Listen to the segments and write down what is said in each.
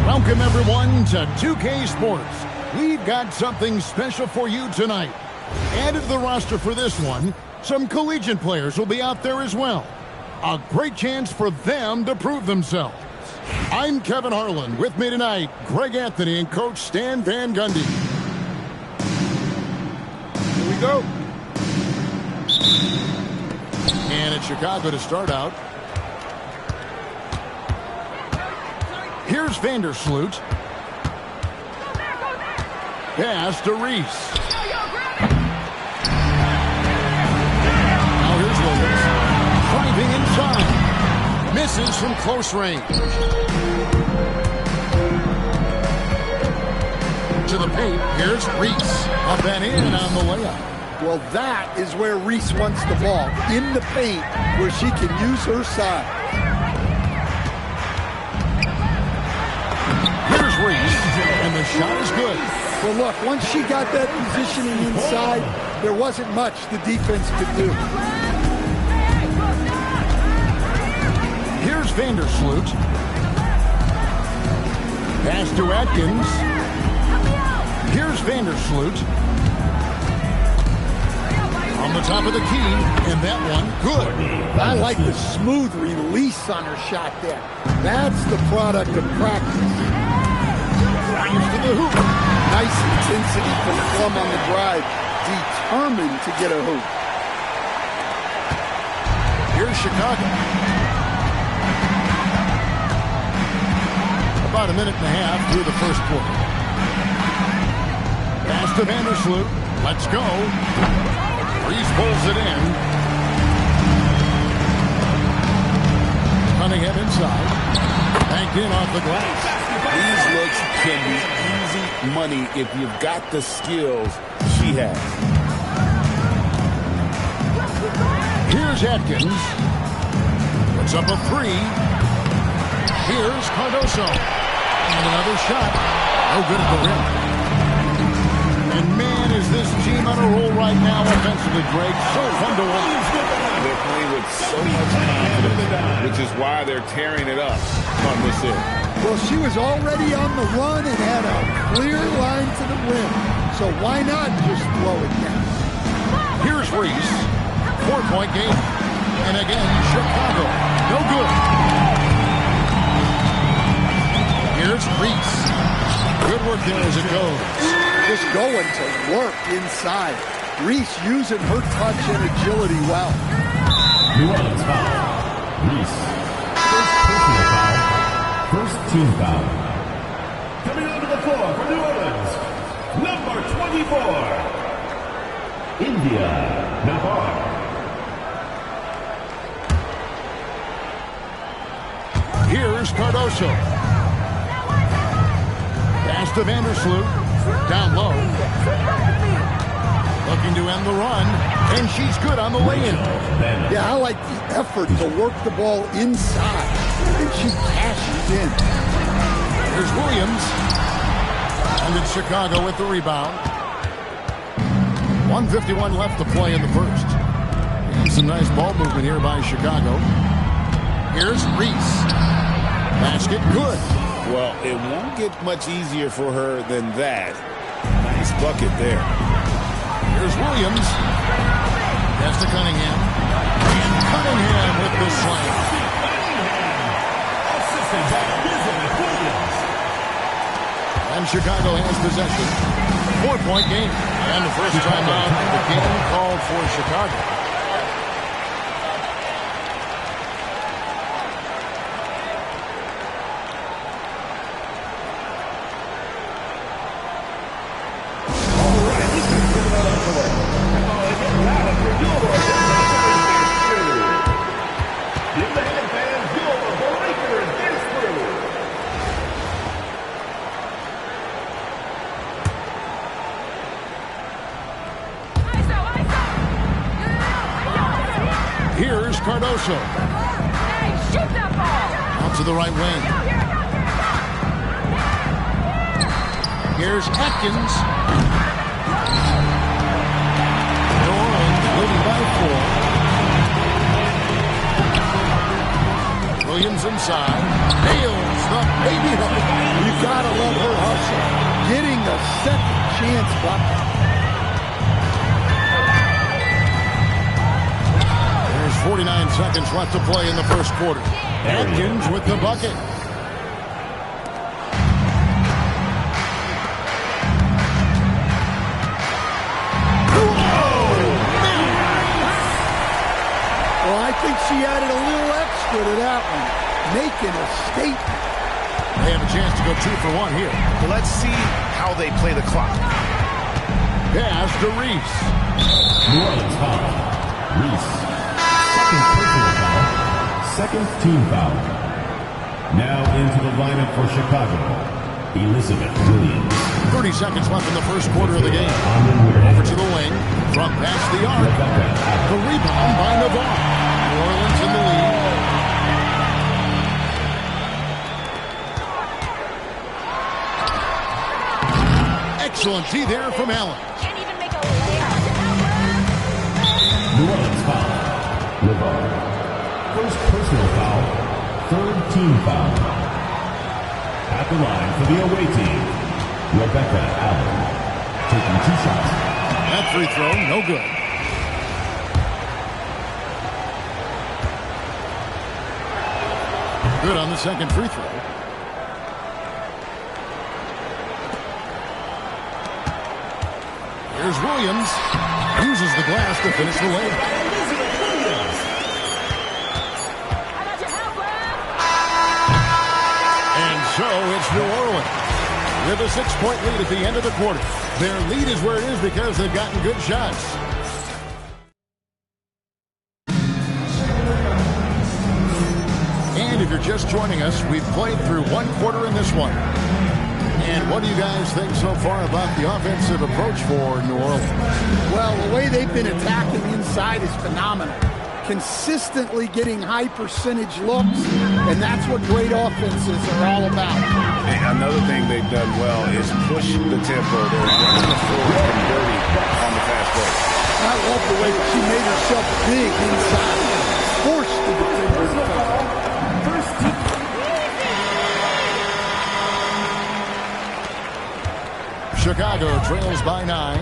Welcome, everyone, to 2K Sports. We've got something special for you tonight. Added to the roster for this one, some collegiate players will be out there as well. A great chance for them to prove themselves. I'm Kevin Harlan. With me tonight, Greg Anthony and Coach Stan Van Gundy. Here we go. And it's Chicago to start out. Here's Vandersloot. Pass to Reese. Now here's Williams. Driving inside. Misses from close range. To the paint. Here's Reese. Up and in on the layup. Well, that is where Reese wants the ball. In the paint where she can use her size. Reese, and the shot is good. Well, look, once she got that positioning inside, there wasn't much the defense could do. Here's Vandersloot. Pass to Atkins. Here's Vandersloot. On the top of the key, and that one, good. I like the smooth release on her shot there. That's the product of practice. To the hoop. Nice intensity from Plum on the drive. Determined to get a hoop. Here's Chicago. About a minute and a half through the first quarter. Pass to Vandersloot. Let's go. Reese pulls it in. Cunningham inside. Banked in off the glass. These looks can be easy money if you've got the skills she has. Here's Atkins. Puts up a three. Here's Cardoso. And another shot. No good at the rim. And man, is this team on a roll right now offensively, Greg. So fun to watch. They're playing with so much confidence, which is why they're tearing it up on this end. Well, she was already on the run and had a clear line to the rim. So why not just throw it down? Here's Reese. 4-point game. And again, Chicago. No good. Here's Reese. Good work there as it goes. Just going to work inside. Reese using her touch and agility well. New Orleans foul. Reese. First personal foul. First team foul. Coming onto the floor for New Orleans, number 24, India Nahar. Here's Cardoso. Pass to Vandersloot. Down low. Looking to end the run. And she's good on the lay-in. Yeah, I like the effort to work the ball inside. And she cashes in. Here's Williams. And it's Chicago with the rebound. 1:51 left to play in the first. And some nice ball movement here by Chicago. Here's Reese. Basket good. Well, it won't get much easier for her than that. Nice bucket there. Here's Williams. Pass to Cunningham. And Cunningham with the slam. And Chicago has possession. 4-point game. And the first time out, the game called for Chicago. Here's Cardoso. Hey, shoot that ball. Out to the right wing. Here's Atkins. New Orleans leading by 4. Williams inside. Nails the Maybe you gotta love her hustle. Getting a second chance bucket. There's 49 seconds left to play in the first quarter. Atkins with the bucket. Well, I think she added a little extra to that one, making a statement. They have a chance to go 2 for 1 here. Well, let's see how they play the clock. Pass to Reese. New Orleans foul. Reese. Second personal foul. Second team foul. Now into the lineup for Chicago, Elizabeth Williams. 30 seconds left in the first quarter of the game. Over to the wing. From past the arc. The rebound by Navarre. New Orleans in the lead. Excellent D there from Allen. Can't even make a layup. New Orleans foul. Navarre. First personal foul. Third team foul. At the line for the away team, Rebecca Allen. Taking 2 shots. That free throw, no good. Good on the second free throw. Here's Williams. Uses the glass to finish the layup. And so it's New Orleans with a 6-point lead at the end of the quarter. Their lead is where it is because they've gotten good shots. And if you're just joining us, we've played through 1 quarter in this one. And what do you guys think so far about the offensive approach for New Orleans? Well, the way they've been attacking inside is phenomenal. Consistently getting high percentage looks, and that's what great offenses are all about. And another thing they've done well is push the tempo. They're running the floor and dirty on the fast break. I love the way she made herself big inside. Forced the defenders to cover. Chicago trails by 9.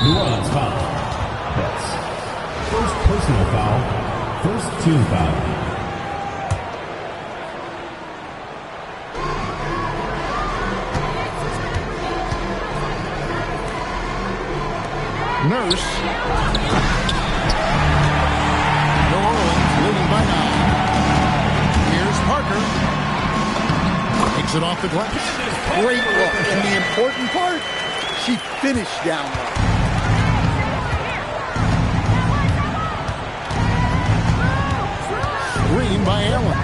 New Orleans foul. That's first personal foul. First team foul. Nurse. New Orleans leading by 9. Here's Parker. Takes it off the glass. Great look. And the important part, she finished down low. Screen by Allen.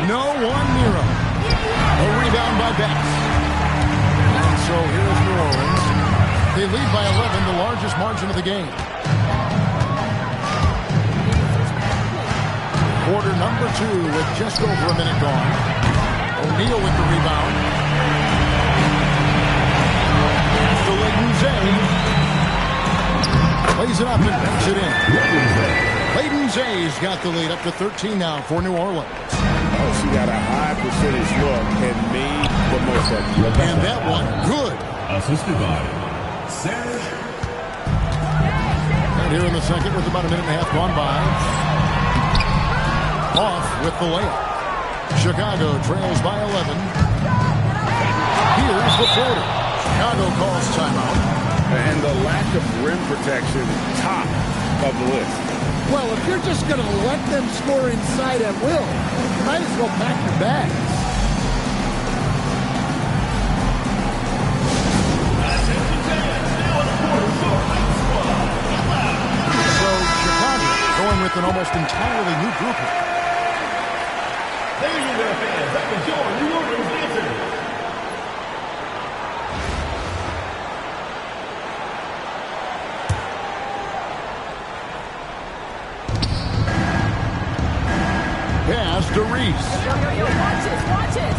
No one near him. A rebound by Betts. And so here's New Orleans. They lead by 11, the largest margin of the game. Quarter number 2 with just over a minute gone. O'Neal with the rebound. To Plays it up and banks it in. Clayton Zay's got the lead up to 13 now for New Orleans. Oh, she got a high percentage look and made the most of it. And that one, good. Assisted by Serge. And here in the second with about a minute and a half gone by. Off with the layup. Chicago trails by 11. Here's the floater. Chicago calls timeout. And the lack of rim protection, top of the list. Well, if you're just going to let them score inside at will, you might as well pack your bags. So Chicago going with an almost entirely new group here. Ladies and gentlemen, fans, that was your New Orleans answer. Pass to Reese. Watch this.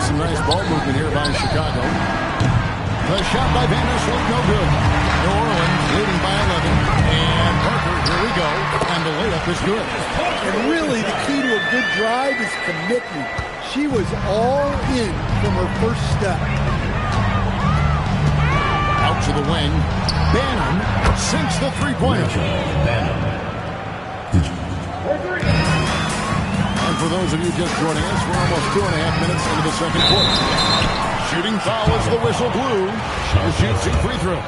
Some nice ball movement here by Chicago. The shot by Van Der Sloot, no good. New Orleans leading by 11. And Parker Here we go, and the layup is good. And really, the key to a good drive is commitment. She was all in from her first step. Out to the wing. Bannon sinks the three-pointer. And for those of you just joining us, we're almost 2.5 minutes into the second quarter. Shooting foul as the whistle blew. She'll shoot 2 free throws.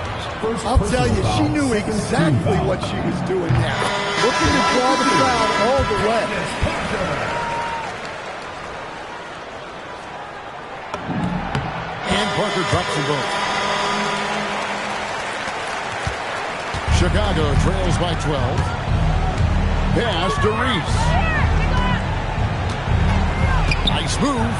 I'll tell you, she knew exactly what she was doing now. Looking to draw the foul all the way. And Parker drops them both. Chicago trails by 12. Pass to Reese. Nice move.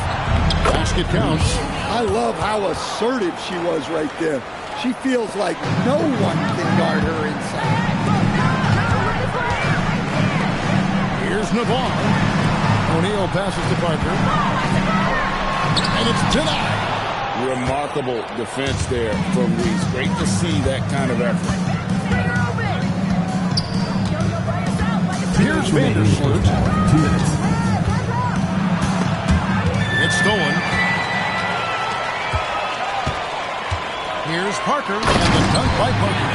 Basket counts. I love how assertive she was right there. She feels like no one can guard her inside. Here's Navarre. O'Neal passes to Parker. And it's denied. Remarkable defense there from Reese. Great to see that kind of effort. Here's Vandersloot. It's stolen. Here's Parker, and the dunk by Parker.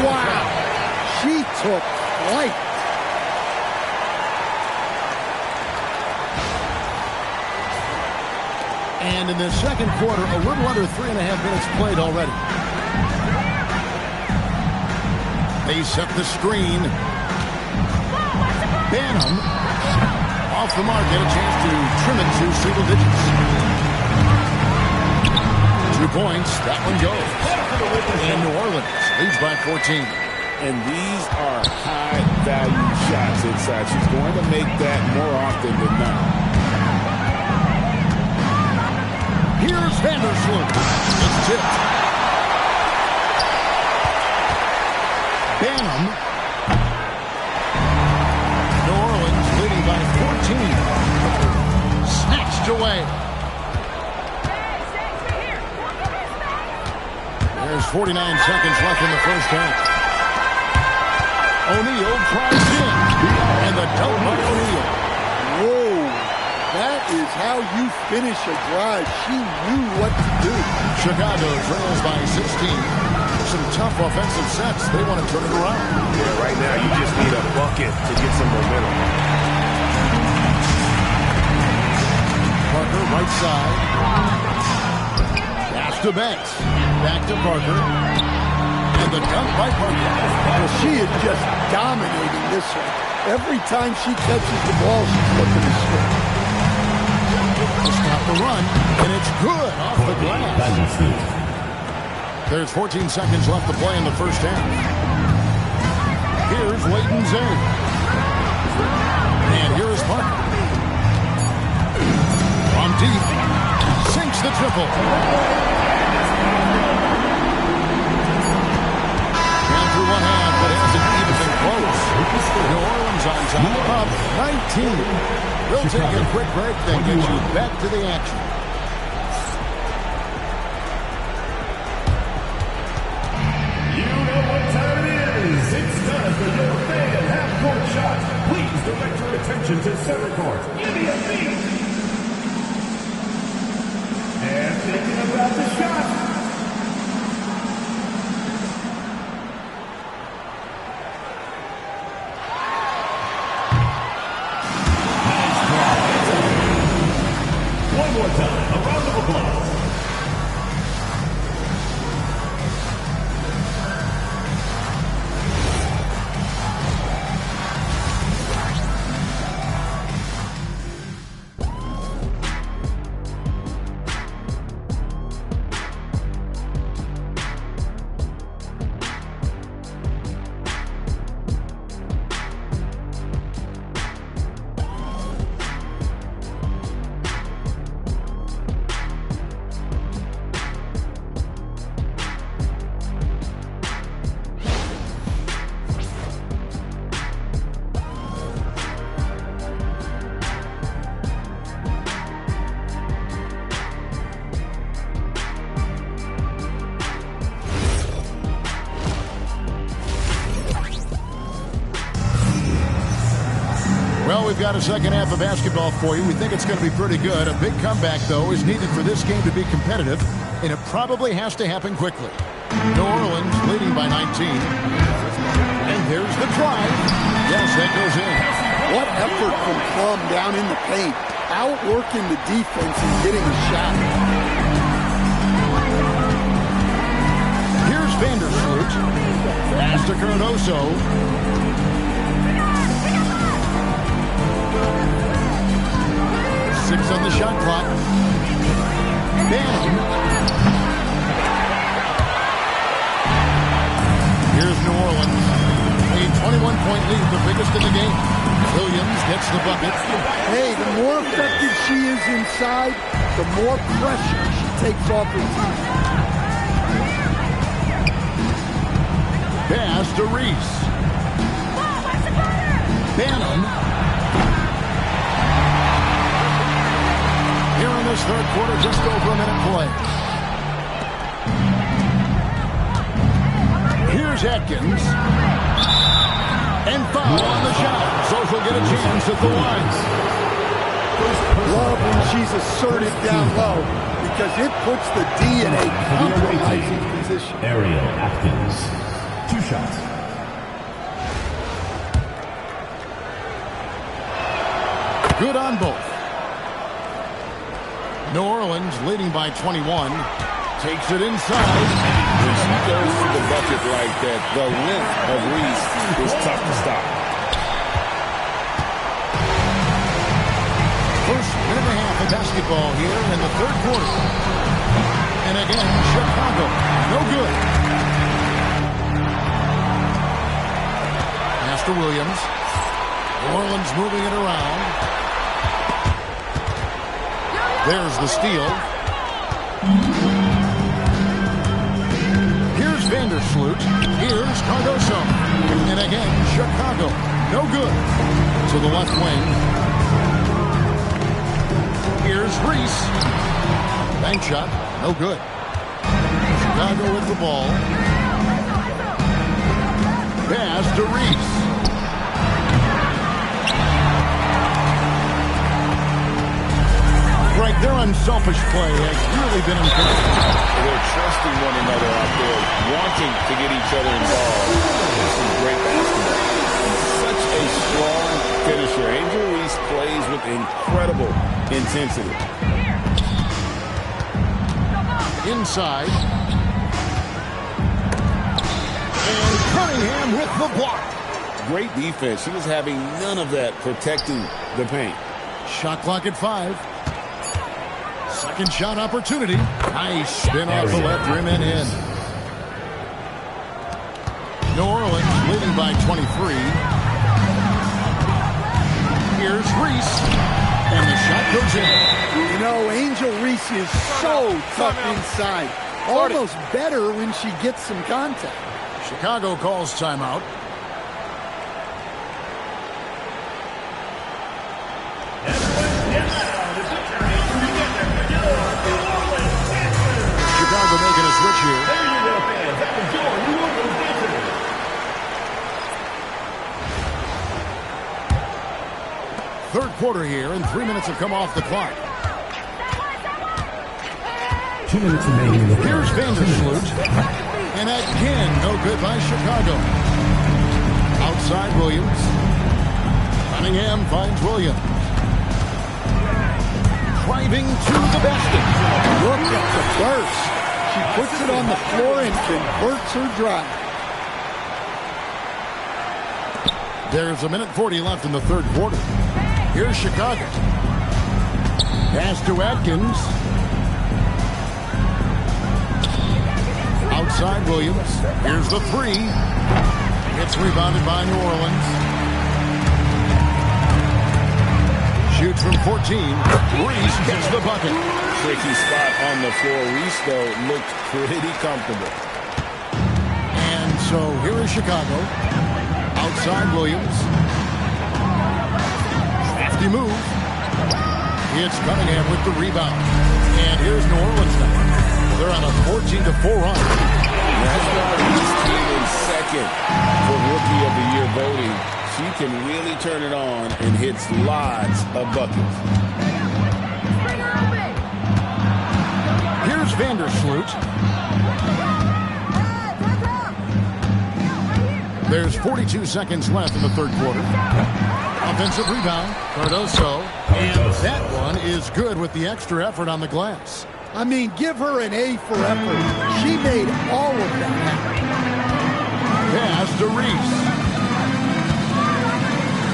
Wow. She took flight. And in the second quarter, a little under 3.5 minutes played already. They set the screen. Banham off the mark, get a chance to trim it to single digits. 2 points, that one goes. And New Orleans leads by 14. And these are high-value shots inside. She's going to make that more often than not. Here's Vandersloot. It's tipped. Banham. New Orleans leading by 14. Snatched away. There's 49 seconds left in the first half. O'Neal tries in. And the dunk by O'Neal. Whoa. That is how you finish a drive. She knew what to do. Chicago trails by 16. Some tough offensive sets. They want to turn it around. Yeah, right now you just need a bucket to get some momentum. Parker, right side. Pass to Banks. Back to Parker. And the dunk by Parker. Well, she is just dominating this one. Every time she catches the ball, she's looking to score. Stop the run, and it's good off the glass. There's 14 seconds left to play in the first half. Here's Leighton Zane. And here is Parker. From deep, sinks the triple. And through one half, but hasn't even been close. New Orleans on top, up 19. We'll take a quick break, then get you back to the action. You know what time it is. It's time for your fan half-court shots. Please direct your attention to center court. Give me a beat. And thinking about the shot. One more time, a round of applause. got a second half of basketball for you. We think it's going to be pretty good. A big comeback, though, is needed for this game to be competitive, and it probably has to happen quickly. New Orleans leading by 19. And here's the drive. Yes, that goes in. What effort from Plum down in the paint. Outworking the defense and getting a shot. Here's Vandersloot. Pass to Cardoso. Six on the shot clock. Bam. Here's New Orleans. A 21-point lead, the biggest in the game. Williams gets the bucket. Hey, the more effective she is inside, the more pressure she takes off her team. Pass to Reese. Bannon. Here in this third quarter, just over a minute play. Here's Atkins. And foul on the shot. So she'll get a chance at the line. Love when she's assertive down low because it puts the D in a compromising position. Ariel Atkins. 2 shots. Good on both. New Orleans leading by 21. Takes it inside. When she goes to the bucket like that, the length of Reese is tough to stop. First minute and a half of basketball here in the third quarter. And again, Chicago. No good. Master Williams. New Orleans moving it around. There's the steal. Here's Vandersloot. Here's Cardoso. And again, Chicago. No good. To the left wing. Here's Reese. Bank shot. No good. Chicago with the ball. Pass to Reese. Right, their unselfish play has really been impressive. They're trusting one another out there, wanting to get each other involved. This is great basketball. He's such a strong finisher. Angel Reese plays with incredible intensity. Inside. And Cunningham with the block. Great defense. She was having none of that protecting the paint. Shot clock at 5. Second shot opportunity. Nice spin off the left rim and in. New Orleans leading by 23. Here's Reese. And the shot goes in. You know, Angel Reese is so tough inside. Almost better when she gets some contact. Chicago calls timeout. Chicago making a switch here. There you go, fans. That was your New Orleans answer. Third quarter here, and 3 minutes have come off the clock. 2 minutes remaining in the Here's Vandersloot. And again, no good by Chicago. Outside Williams. Cunningham finds Williams. Driving to the basket. Look at the burst. She puts it on the floor and converts her drive. There's 1:40 left in the third quarter. Here's Chicago. Pass to Atkins. Outside Williams. Here's the 3. It's rebounded by New Orleans. Shoots from 14. Reese gets the bucket. Tricky spot on the floor. Reese, though, looked pretty comfortable. And so here is Chicago. Outside Williams. Crafty move. It's Cunningham with the rebound. And here's New Orleans now. They're on a 14-4 run. That's why Reese came in second for Rookie of the Year voting. She she can really turn it on and hits lots of buckets. Here's Vandersloot. There's 42 seconds left in the third quarter. Offensive rebound, Cardoso. And that one is good with the extra effort on the glass. I mean, give her an A for effort. She made all of that happen. Pass to Reese.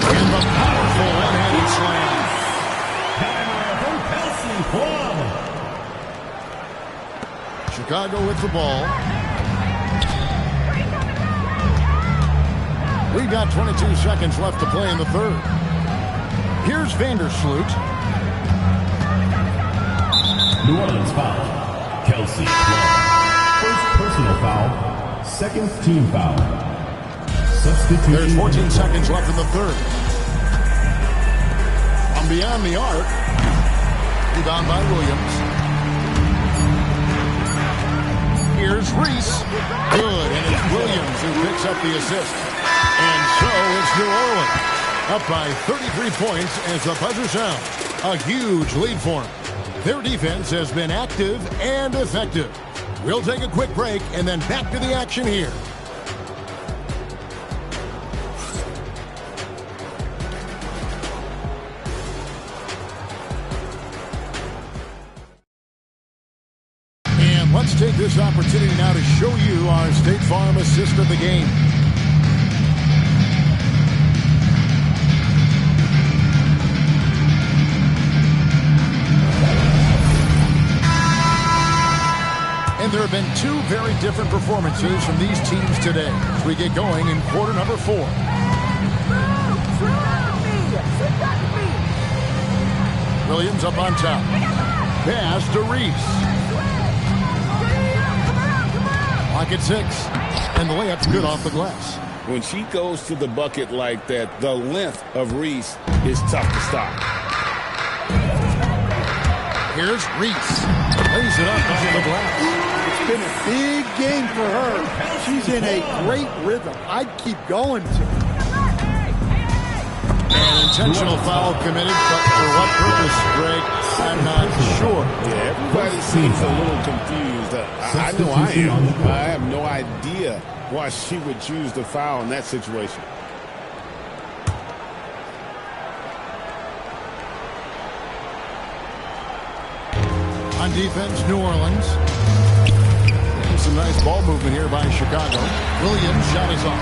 And the powerful one-handed slam. Chicago with the ball. We've got 22 seconds left to play in the third. Here's Vandersloot. New Orleans foul. Kelsey. First personal foul. Second team foul. Substitution. There's 14 seconds left in the third. From beyond the arc. Rebound by Williams. Here's Reese. Good, and it's Williams who picks up the assist. And so it's New Orleans up by 33 points as the buzzer sounds. A huge lead for them. Their defense has been active and effective. We'll take a quick break and then back to the action here. And let's take this opportunity now to show you our State Farm assist of the game. And there have been two very different performances from these teams today as we get going in quarter number 4. Williams up on top. Pass to Reese. Clock at 6. And the layup's good off the glass. When she goes to the bucket like that, the length of Reese is tough to stop. Here's Reese. Lays it up off the glass. It's been a big game for her. She's in a great rhythm. I'd keep going to her. An intentional foul committed, but for what purpose, Greg? I'm not sure. Yeah, everybody seems a little confused. I know I am. I have no idea why she would choose the foul in that situation. On defense, New Orleans. And some nice ball movement here by Chicago. Williams shot is off.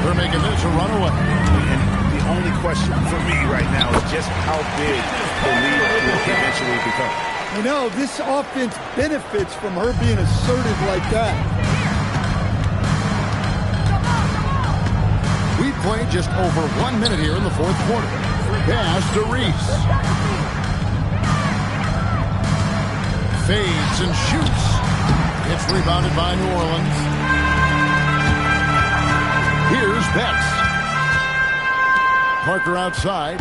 They're making this a runaway. And the only question for me right now is just how big the lead will eventually become. You know, this offense benefits from her being assertive like that. We've played just over 1 minute here in the fourth quarter. Pass to Reese. Fades and shoots. It's rebounded by New Orleans. Here's Betts. Parker outside.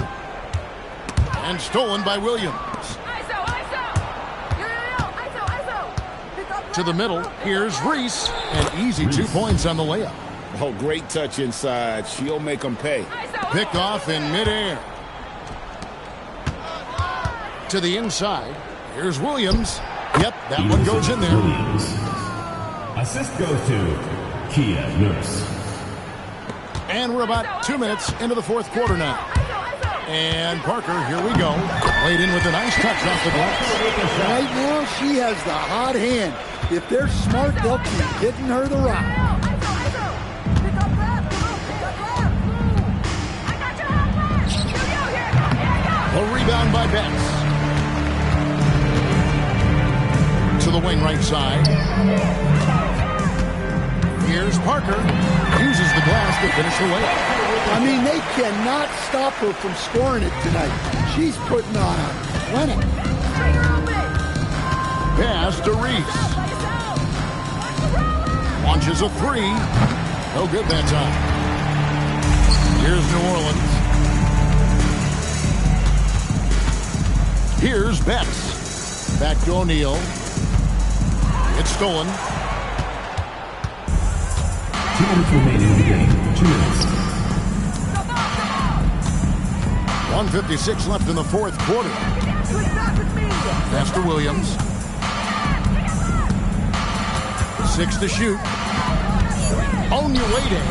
And stolen by Williams. To the middle. Here's Reese. And easy 2 points on the layup. Oh, great touch inside. She'll make them pay. Picked off in midair. To the inside. Here's Williams. Yep, that one goes in there. Williams. Assist goes to Kia Nurse. And we're about 2 minutes into the fourth quarter now. And Parker, here we go. Laid in with a nice touch off the glass. Right now, she has the hot hand. If they're smart, they'll keep hitting her the rock. A rebound by Betts. To the wing right side. Here's Parker. Uses the glass to finish the layup. I mean, they cannot stop her from scoring it tonight. She's putting on a clinic. Pass to Reese. Launches a three. No good that time. Here's New Orleans. Here's Betts. Back to O'Neal. It's stolen. 2 minutes remaining in the game. 2 minutes. 1:56 left in the fourth quarter. Pass to Williams. 6 to shoot. Onyewade.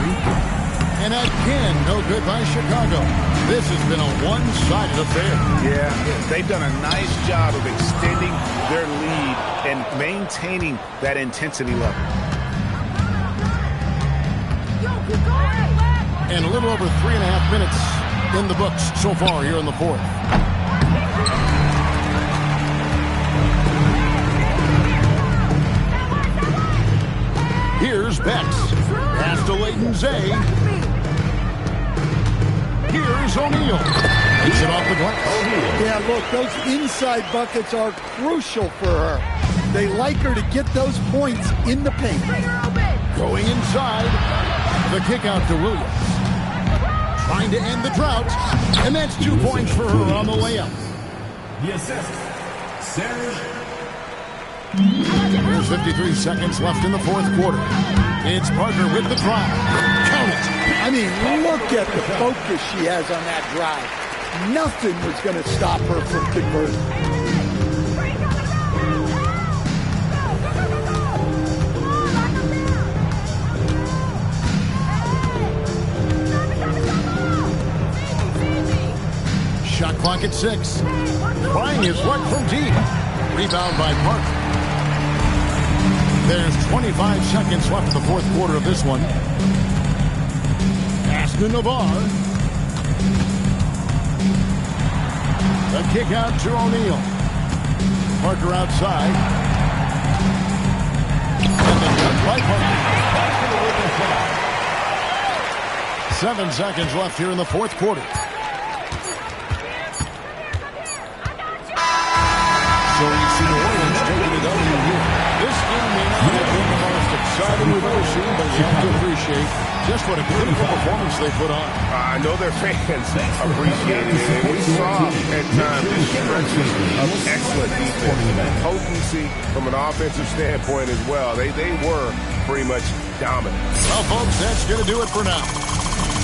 And again, no good by Chicago. This has been a one-sided affair. Yeah, they've done a nice job of extending their lead and maintaining that intensity level. And a little over 3.5 minutes in the books so far here in the fourth. Here's Bex. Pass to Leighton Zay. Here's O'Neal. Takes it off the glass. Yeah, look, those inside buckets are crucial for her. They like her to get those points in the paint. Going inside. The kick out to Williams. Trying to end the drought. And that's 2 points for her on the layup. The assist, Serge. There's 53 seconds left in the fourth quarter. It's Parker with the drive. Count it. I mean, look at the focus she has on that drive. Nothing was going to stop her from converting. Shot clock at 6. Trying his luck from deep. Rebound by Parker. There's 25 seconds left in the fourth quarter of this one. Pass to Navarre. The kick out to O'Neal. Parker outside. And the cut by Parker. 7 seconds left here in the fourth quarter. So we see New Orleans taking the W here. This game may not have been the most exciting we've ever seen, but we have to appreciate just what a critical performance they put on. I know their fans appreciated it. And we saw at times stretches of excellent defense. Potency from an offensive standpoint as well. They were pretty much dominant. Well, folks, that's going to do it for now.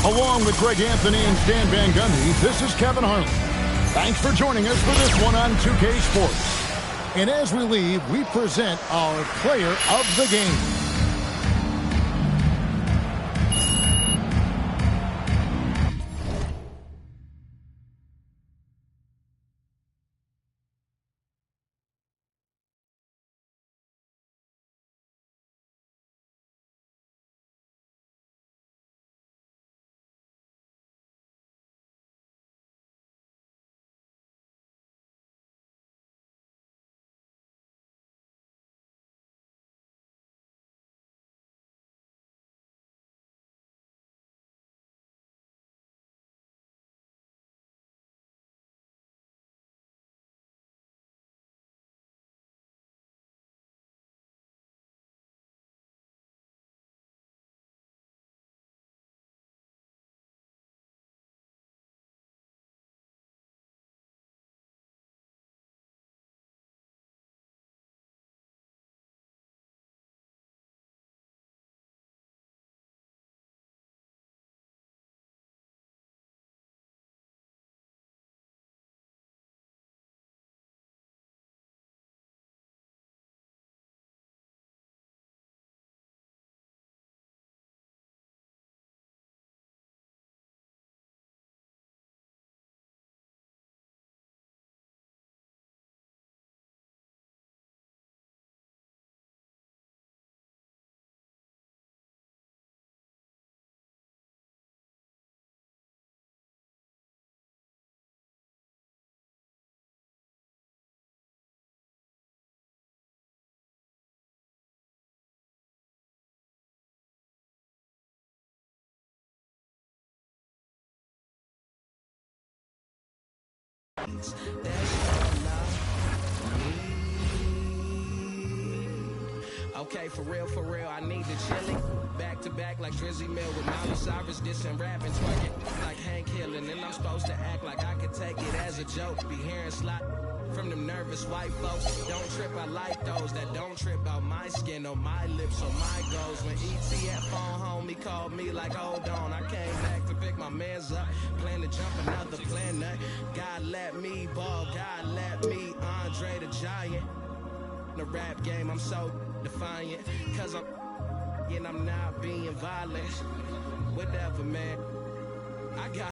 Along with Greg Anthony and Stan Van Gundy, this is Kevin Harlan. Thanks for joining us for this one on 2K Sports. And as we leave, we present our player of the game. Okay, for real, I need the chili. Back to back like Drizzy Mill with Miley Cyrus, dissing, rapping, twerking like Hank Hill. And then I'm supposed to act like I could take it as a joke. Be hearing slot from them nervous white folks. Don't trip, I like those that don't trip out my skin or my lips or my goals. When ET at phone home, he called me like, hold on. I came back to pick my mans up, plan to jump another planet. God let me ball, God let me Andre the Giant. The rap game, I'm so defiant, cause I'm not being violent. Whatever, man. I got